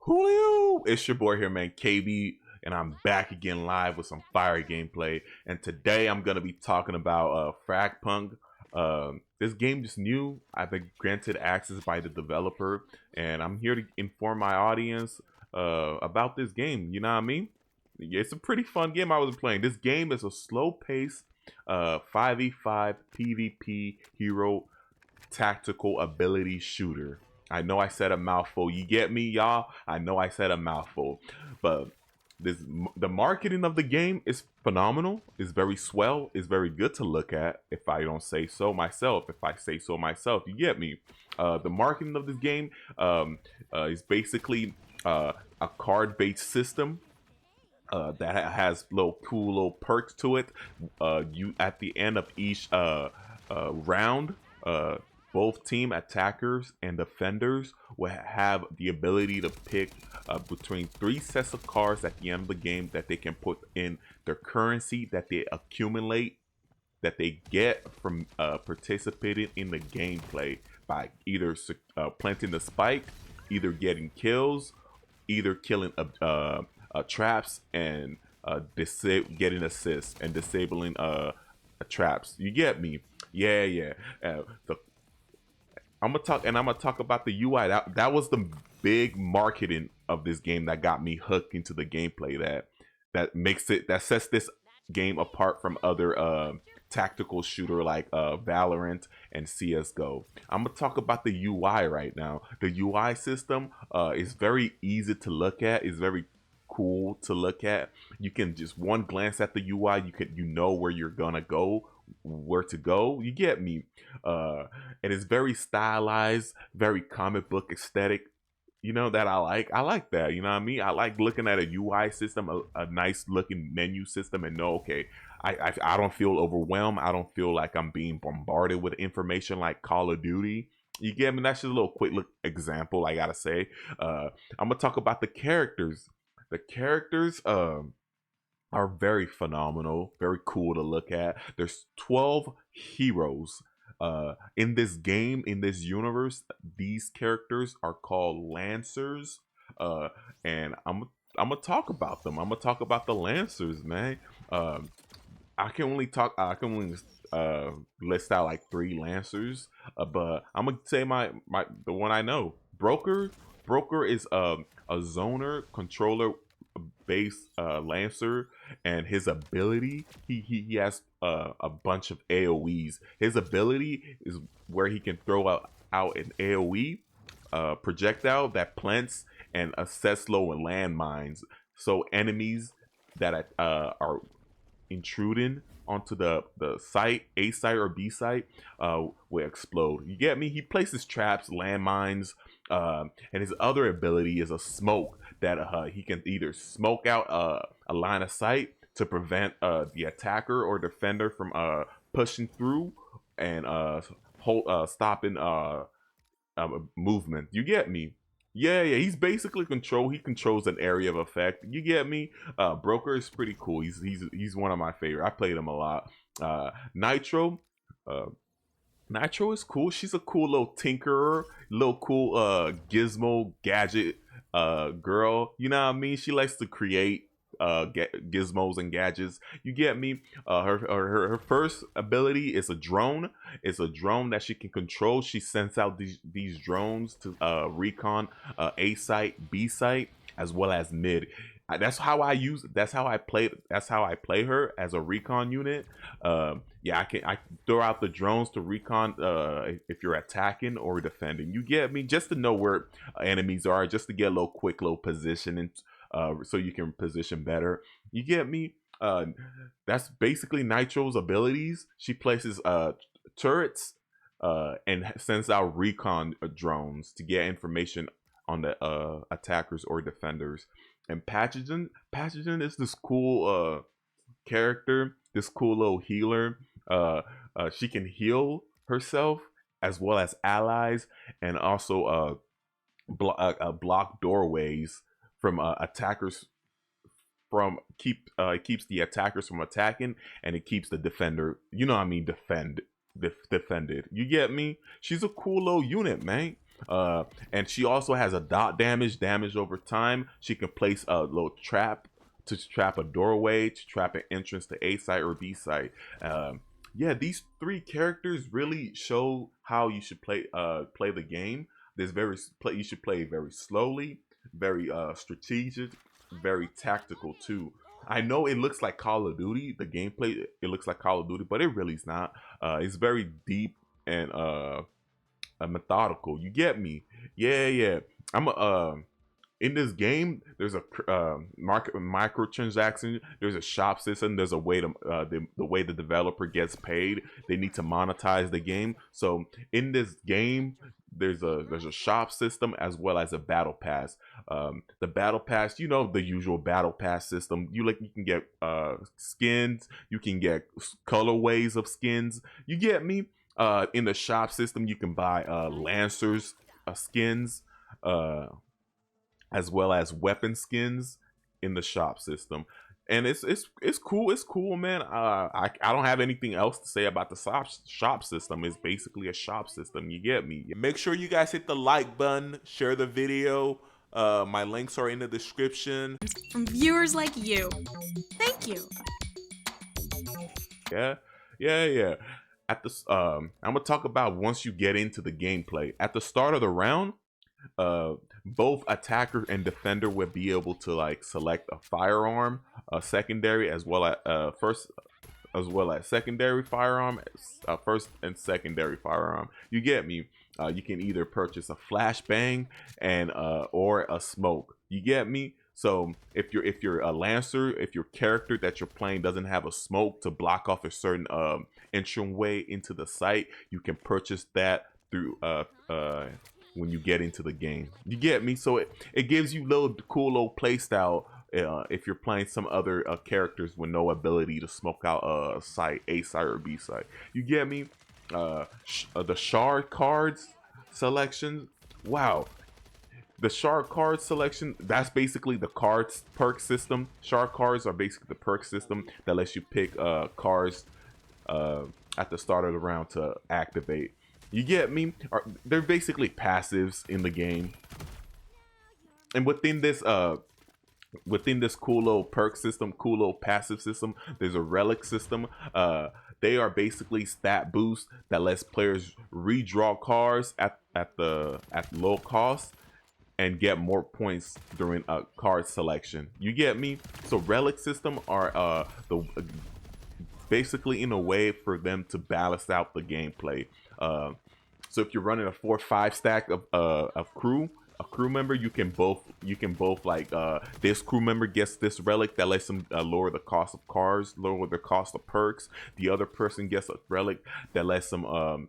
Julio, it's your boy here, man, KB, and I'm back again live with some fire gameplay. And today I'm gonna be talking about FragPunk. This game is new. I've been granted access by the developer, and I'm here to inform my audience about this game. You know what I mean? It's a pretty fun game I was playing. This game is a slow-paced 5v5 PvP hero tactical ability shooter. I know I said a mouthful. You get me, y'all? I know I said a mouthful. But the marketing of the game is phenomenal. It's very swell. It's very good to look at, if I don't say so myself. If I say so myself, you get me? The marketing of this game is basically a card-based system that has cool little perks to it. You at the end of each round, both team attackers and defenders will have the ability to pick between 3 sets of cards at the end of the game that they can put in their currency that they accumulate, that they get from participating in the gameplay by either planting the spike, either getting kills, either killing traps and getting assists and disabling traps. You get me? Yeah. I'm gonna talk about the UI. That was the big marketing of this game that got me hooked into the gameplay. That sets this game apart from other tactical shooter like Valorant and CS:GO. I'm gonna talk about the UI right now. The UI system is very easy to look at. It's very cool to look at. You can just one glance at the UI, you know where you're gonna go, where to go. You get me? And it's very stylized, very comic book aesthetic. You know that I like. I like that. You know what I mean? I like looking at a UI system, a nice looking menu system, and know, okay, I don't feel overwhelmed. I don't feel like I'm being bombarded with information like Call of Duty. You get me? That's just a little quick look example. I gotta say. I'm gonna talk about the characters. The characters are very phenomenal, very cool to look at. There's 12 heroes in this game, in this universe. These characters are called Lancers, and I'm gonna talk about them. I'm gonna talk about the Lancers, man. I can only talk. I can only list out like 3 Lancers, but I'm gonna say the one I know. Broker is a zoner controller base Lancer, and his ability, he has a bunch of AoEs. His ability is where he can throw out an AoE projectile that plants and assess low and landmines, so enemies that are intruding onto the site, A site or B site, will explode. You get me? He places traps, landmines, and his other ability is a smoke that he can either smoke out a line of sight to prevent the attacker or defender from pushing through and stopping movement. You get me? Yeah. He's basically He controls an area of effect. You get me? Broker is pretty cool. He's one of my favorite. I played him a lot. Nitro. Uh, Nitro is cool. She's a cool little tinkerer, little cool gizmo gadget girl. You know what I mean? She likes to create gizmos and gadgets. You get me? Her first ability is a drone. It's a drone that she can control. She sends out these drones to recon A site, B site, as well as mid. That's how I use. That's how I play. That's how I play her as a recon unit. Yeah, I can throw out the drones to recon if you're attacking or defending. You get me? Just to know where enemies are, just to get a little positioning, so you can position better. You get me? That's basically Nitro's abilities. She places turrets and sends out recon drones to get information on the attackers or defenders. And Pathogen is this cool character, this cool little healer. She can heal herself as well as allies, and also block doorways from attackers. It keeps the attackers from attacking, and it keeps the defender. You know what I mean? Defended. You get me? She's a cool little unit, man. And she also has a dot damage over time. She can place a little trap to trap a doorway, to trap an entrance to A site or B site. Yeah, these three characters really show how you should play the game. You should play very slowly, very strategic, very tactical too. I know it looks like Call of Duty, the gameplay, it looks like Call of Duty, but it really is not. It's very deep and methodical. You get me? Yeah, yeah. I'm a in this game. There's a market microtransaction. There's a shop system. There's a way to the way the developer gets paid. They need to monetize the game. So in this game, there's a shop system as well as a battle pass. The battle pass, you know, the usual battle pass system. You can get skins. You can get colorways of skins. You get me? In the shop system, you can buy lancers skins, as well as weapon skins in the shop system. And it's cool. It's cool, man. I don't have anything else to say about the shop system. It's basically a shop system. You get me? Make sure you guys hit the like button, share the video. My links are in the description. From viewers like you. Thank you. Yeah. At the I'm gonna talk about once you get into the gameplay. At the start of the round, both attacker and defender would be able to like select a firearm, a secondary, as well as secondary firearm, first and secondary firearm. You get me? You can either purchase a flashbang and or a smoke. You get me? So if you're a lancer, if your character that you're playing doesn't have a smoke to block off a certain entryway into the site, you can purchase that through when you get into the game. You get me? So it gives you cool little play style if you're playing some other characters with no ability to smoke out a site, A site or B site. You get me? The shard cards selection. Wow. The shard card selection, that's basically the cards perk system. Shard cards are basically the perk system that lets you pick cards at the start of the round to activate. You get me? They're basically passives in the game. And within this cool little perk system, cool little passive system, there's a relic system. They are basically stat boosts that lets players redraw cards at low cost and get more points during a card selection. You get me? So relic system are basically in a way for them to balance out the gameplay. So if you're running a 4-5 stack of a crew member, you can both like this crew member gets this relic that lets them lower the cost of cards, lower the cost of perks. The other person gets a relic that lets them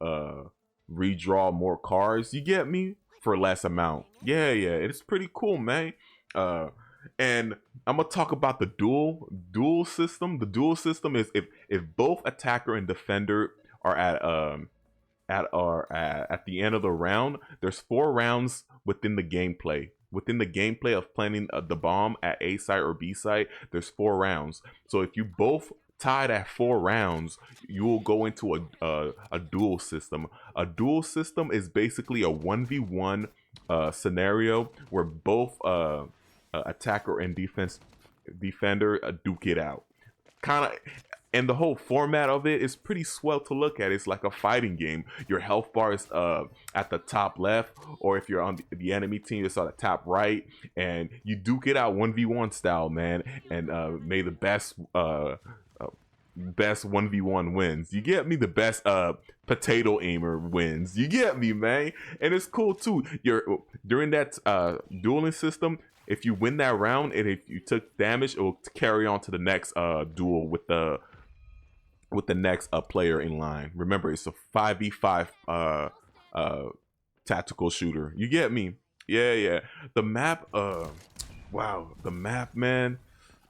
redraw more cards. You get me? For less amount. Yeah, it's pretty cool, man. And I'm gonna talk about the duel system. The duel system is if both attacker and defender are at the end of the round. There's 4 rounds within the gameplay. Within the gameplay of planting the bomb at A site or B site, there's 4 rounds. So if you both tied at 4 rounds, you will go into a duel system. A duel system is basically a 1v1 scenario where both attacker and defender duke it out. And the whole format of it is pretty swell to look at. It's like a fighting game. Your health bar is at the top left, or if you're on the enemy team, it's on the top right, and you duke it out 1v1 style, man. And may the best 1v1 wins. You get me? The best potato aimer wins. You get me, man? And it's cool too. During that dueling system, if you win that round and if you took damage, it will carry on to the next duel with the next player in line. Remember, it's a 5v5 tactical shooter. You get me? Yeah. The map, wow, the map, man.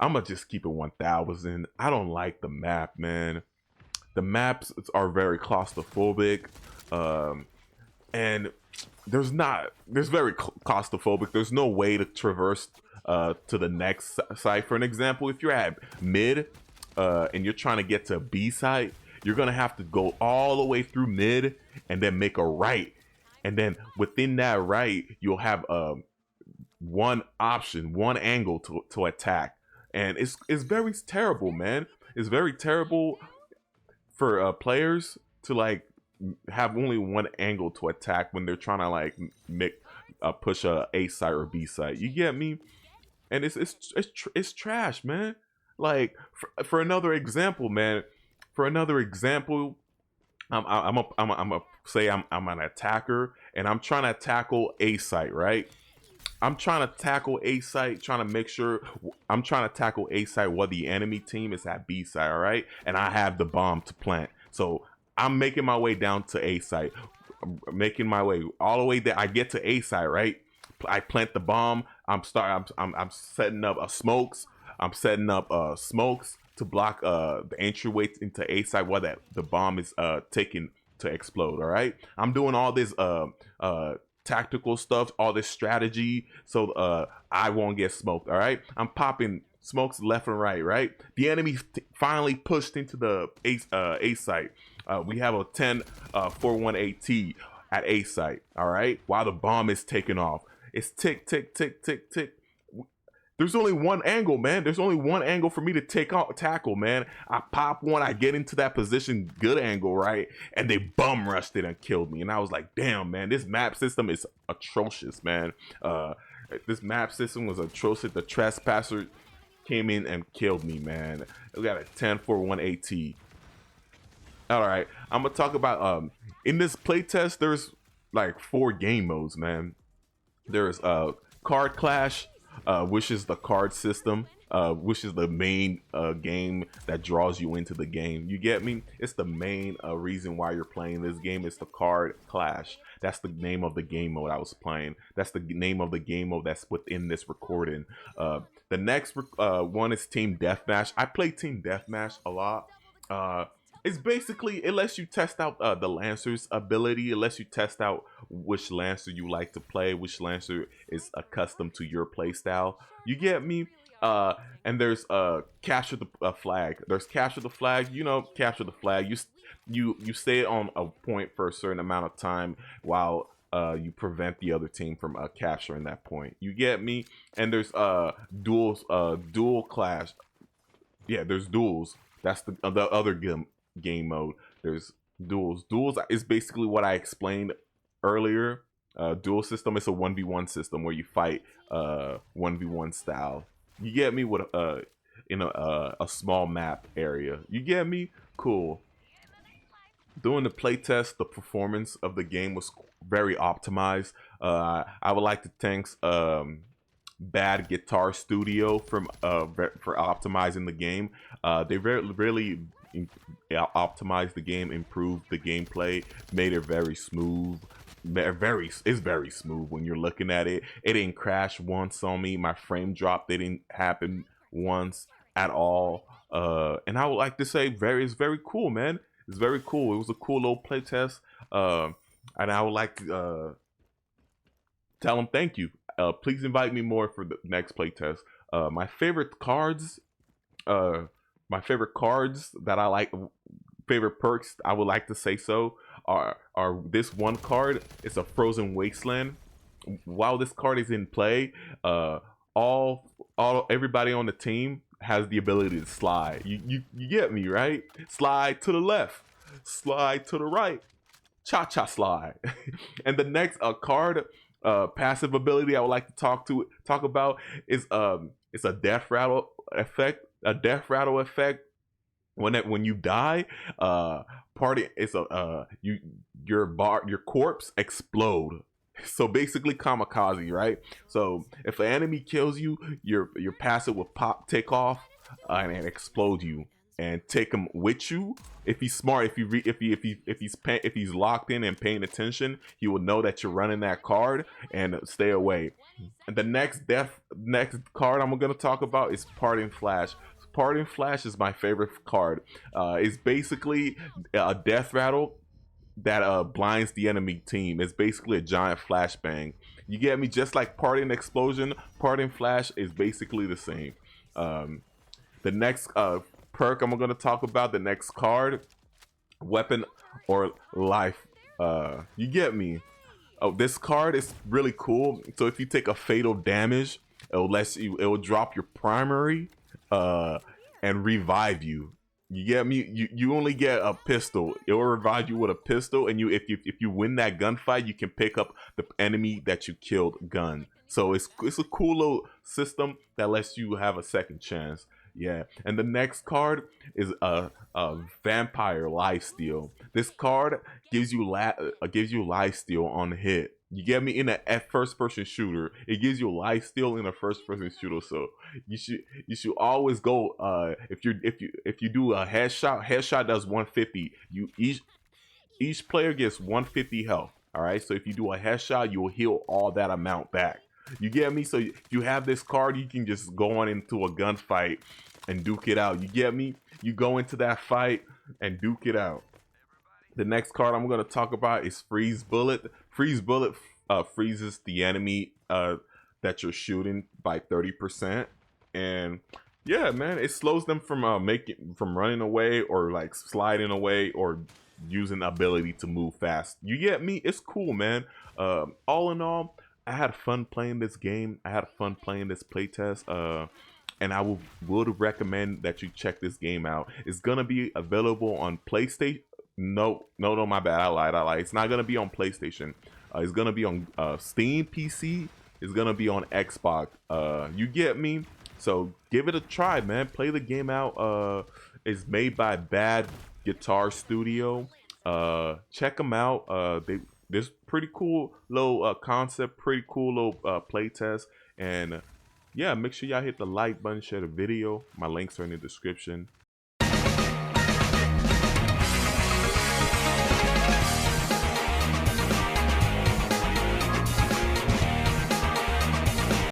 I'm gonna just keep it 1000. I don't like the map, man. The maps are very claustrophobic, and there's very claustrophobic. There's no way to traverse to the next site. For an example, if you're at mid and you're trying to get to B site, you're gonna have to go all the way through mid and then make a right and then within that right, you'll have one option, one angle to attack, and it's very terrible, man. It's very terrible for players to like have only one angle to attack when they're trying to like make push a side or B side. You get me? And it's trash, man. Like for another example, man. For another example, I'm a say I'm an attacker and I'm trying to tackle a site, right? I'm trying to tackle A site, trying to make sure I'm trying to tackle A site while the enemy team is at B site, all right? And I have the bomb to plant. So I'm making my way down to A site, making my way all the way there. I get to A site, right? I plant the bomb. I'm setting up smokes. I'm setting up smokes to block the entryway into A site while the bomb is taken to explode. All right. I'm doing all this tactical stuff, all this strategy, so I won't get smoked. All right. I'm popping smokes left and right. Right. The enemy finally pushed into the A site. We have a 10-418 at A site. All right. While the bomb is taking off. It's tick, tick, tick, tick, tick. There's only one angle, man. There's only one angle for me to tackle, man. I pop one, I get into that position, good angle, right? And they bum rushed it and killed me. And I was like, damn, man, this map system is atrocious, man. This map system was atrocious. The trespasser came in and killed me, man. We got a 10-418. All right, I'm gonna talk about in this playtest. There's like 4 game modes, man. There's Card Clash, which is the card system, which is the main game that draws you into the game. You get me? It's the main reason why you're playing this game. It's the Card Clash. That's the name of the game mode I was playing. That's the name of the game mode that's within this recording. The next one is Team Deathmatch. I play Team Deathmatch a lot. It's basically, it lets you test out the Lancer's ability. It lets you test out which Lancer you like to play, which Lancer is accustomed to your playstyle. You get me? And there's capture the flag. There's capture the flag. You know, capture the flag. You stay on a point for a certain amount of time while you prevent the other team from capturing that point. You get me? And there's duel clash. Yeah, there's duels. That's the other game mode. There's duels. Duels is basically what I explained earlier. Duel system is a 1v1 system where you fight 1v1 style. You get me? With in a small map area. You get me? Cool. During the playtest, the performance of the game was very optimized. I would like to thank Bad Guitar Studio for optimizing the game. They really optimized the game, improved the gameplay, made it very smooth. It's very smooth when you're looking at it. It didn't crash once on me. My frame drop didn't happen once at all. And I would like to say it's very cool, man. It's very cool. It was a cool little playtest. And I would like to tell them thank you. Please invite me more for the next playtest. My favorite cards that I like, favorite perks, I would like to say so, are this one card. It's a Frozen Wasteland. While this card is in play, everybody on the team has the ability to slide. You get me, right? Slide to the left, slide to the right, cha-cha slide. And the next card passive ability I would like to talk about is it's a death rattle effect. A death rattle effect. When you die, your corpse explode. So basically kamikaze, right? So if an enemy kills you, your passive will take off and explode you and take him with you. If he's smart, if he's locked in and paying attention, he will know that you're running that card and stay away. And the next card I'm gonna talk about is Parting Flash. Parting Flash is my favorite card. It's basically a death rattle that blinds the enemy team. It's basically a giant flashbang. You get me? Just like Parting Explosion, Parting Flash is basically the same. The next perk I'm going to talk about, the next card, Weapon or Life. You get me? Oh, this card is really cool. So if you take a fatal damage, it will drop your primary uh and revive you. You get me? You only get a pistol. It will revive you with a pistol, and if you win that gunfight, you can pick up the enemy that you killed gun. So it's a cool little system that lets you have a second chance. Yeah. And the next card is a vampire lifesteal. This card gives you life steal on hit. You get me? In a first person shooter, it gives you life steal in a first person shooter. So you should always go. If you do a headshot, headshot does 150. Each player gets 150 health. All right. So if you do a headshot, you will heal all that amount back. You get me? So if you have this card, you can just go on into a gunfight and duke it out. You get me? You go into that fight and duke it out. The next card I'm going to talk about is Freeze Bullet. Freeze Bullet freezes the enemy that you're shooting by 30%. And yeah, man, it slows them from running away or like sliding away or using the ability to move fast. You get me? It's cool, man. All in all, I had fun playing this game. I had fun playing this playtest. And I would recommend that you check this game out. It's gonna be available on PlayStation. No, my bad. I lied. It's not gonna be on PlayStation. It's gonna be on Steam PC. It's gonna be on Xbox. You get me? So give it a try, man. Play the game out. It's made by Bad Guitar Studio. Check them out. There's pretty cool little concept, pretty cool little playtest, and yeah, make sure y'all hit the like button, share the video. My links are in the description.